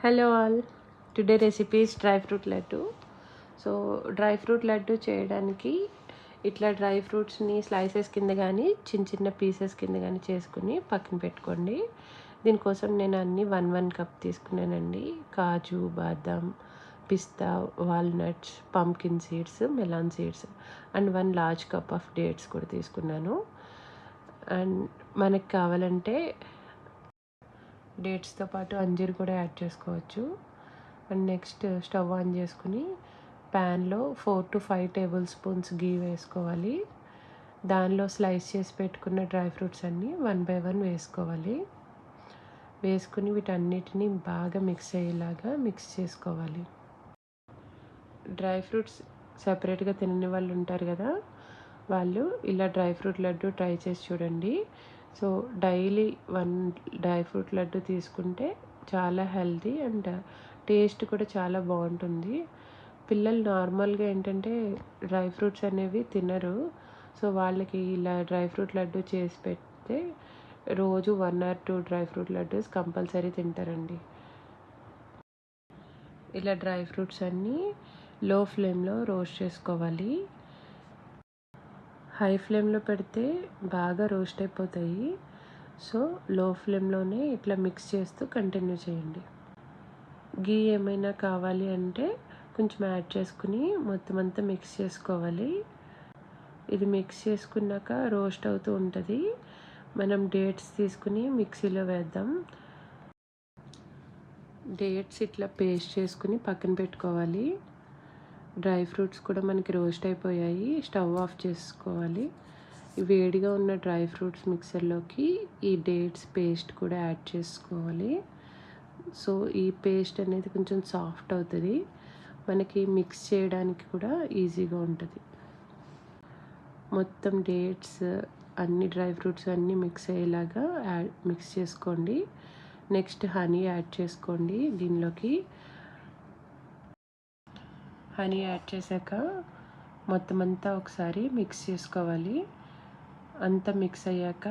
Hello all, today recipes dry fruit laddu. So dry fruit laddu చేయడానికి ఇట్లా dry ఫ్రూట్స్ని slices కింద కానీ చిన్న చిన్న పీసెస్ కింద కానీ చేసుకుని పక్కన పెట్టుకోండి. దీనికోసం నేను అన్నీ 1 కప్ తీసుకున్నానండి. కాజు, బాదం, పిస్తా, walnuts, pumpkin seeds, melon seeds and 1 large cup of dates కూడా తీసుకున్నాను. అండ్ మనకు కావాలంటే డేట్స్తో పాటు అంజీర్ కూడా యాడ్ చేసుకోవచ్చు. అండ్ నెక్స్ట్ స్టవ్ ఆన్ చేసుకుని ప్యాన్లో 4 to 5 టేబుల్ స్పూన్స్ గీ వేసుకోవాలి. దానిలో స్లైస్ చేసి పెట్టుకున్న డ్రై ఫ్రూట్స్ అన్నీ 1 by 1 వేసుకోవాలి. వేసుకుని వీటన్నిటిని బాగా మిక్స్ అయ్యేలాగా మిక్స్ చేసుకోవాలి. డ్రై ఫ్రూట్స్ సపరేట్గా తినని వాళ్ళు ఉంటారు కదా, వాళ్ళు ఇలా డ్రై ఫ్రూట్ లడ్డు ట్రై చేసి చూడండి. So daily 1 dry fruit laddu తీసుకుంటే చాలా హెల్తీ అండ్ టేస్ట్ కూడా చాలా బాగుంటుంది. పిల్లలు నార్మల్గా ఏంటంటే డ్రై ఫ్రూట్స్ అనేవి తినరు. సో వాళ్ళకి ఇలా డ్రై ఫ్రూట్ లడ్డు చేసి పెడితే రోజు 1 or 2 dry fruit laddoos compulsory తింటారండి. ఇలా డ్రై ఫ్రూట్స్ అన్నీ లో ఫ్లేమ్లో రోస్ట్ చేసుకోవాలి. హై ఫ్లేమ్లో పెడితే బాగా రోస్ట్ అయిపోతాయి. సో లో ఫ్లేమ్లోనే ఇట్లా మిక్స్ చేస్తూ కంటిన్యూ చేయండి. గీ ఏమైనా కావాలి అంటే కొంచెం యాడ్ చేసుకుని మొత్తం అంతా మిక్స్ చేసుకోవాలి. ఇది మిక్స్ చేసుకున్నాక రోస్ట్ అవుతూ ఉంటుంది. మనం డేట్స్ తీసుకుని మిక్సీలో వేద్దాం. డేట్స్ ఇట్లా పేస్ట్ చేసుకుని పక్కన పెట్టుకోవాలి. డ్రై ఫ్రూట్స్ కూడా మనకి రోస్ట్ అయిపోయాయి. స్టవ్ ఆఫ్ చేసుకోవాలి. వేడిగా ఉన్న డ్రై ఫ్రూట్స్ మిక్సర్లోకి ఈ డేట్స్ పేస్ట్ కూడా యాడ్ చేసుకోవాలి. సో ఈ పేస్ట్ అనేది కొంచెం సాఫ్ట్ అవుతుంది, మనకి మిక్స్ చేయడానికి కూడా ఈజీగా ఉంటుంది. మొత్తం డేట్స్ అన్ని డ్రై ఫ్రూట్స్ అన్నీ మిక్స్ అయ్యేలాగా మిక్స్ చేసుకోండి. నెక్స్ట్ హనీ యాడ్ చేసుకోండి. దీనిలోకి హనీ యాడ్ చేశాక మొత్తం అంతా ఒకసారి మిక్స్ చేసుకోవాలి. అంతా మిక్స్ అయ్యాక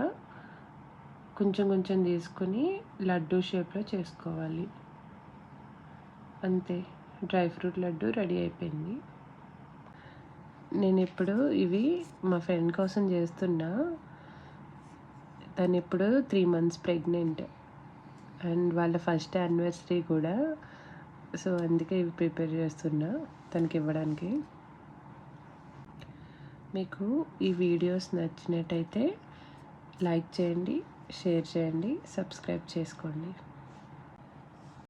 కొంచెం కొంచెం తీసుకొని లడ్డూ షేప్లో చేసుకోవాలి. అంతే, డ్రై ఫ్రూట్ లడ్డు రెడీ అయిపోయింది. నేను ఇప్పుడు ఇవి మా ఫ్రెండ్ కోసం చేస్తున్నా. తను ఇప్పుడు 3 months ప్రెగ్నెంట్ అండ్ వాళ్ళ ఫస్ట్ యానివర్సరీ కూడా. సో అందుకే ఇవి ప్రిపేర్ చేస్తున్నా తనకి ఇవ్వడానికి. మీకు ఈ వీడియోస్ నచ్చినట్టయితే లైక్ చేయండి, షేర్ చేయండి, సబ్స్క్రైబ్ చేసుకోండి.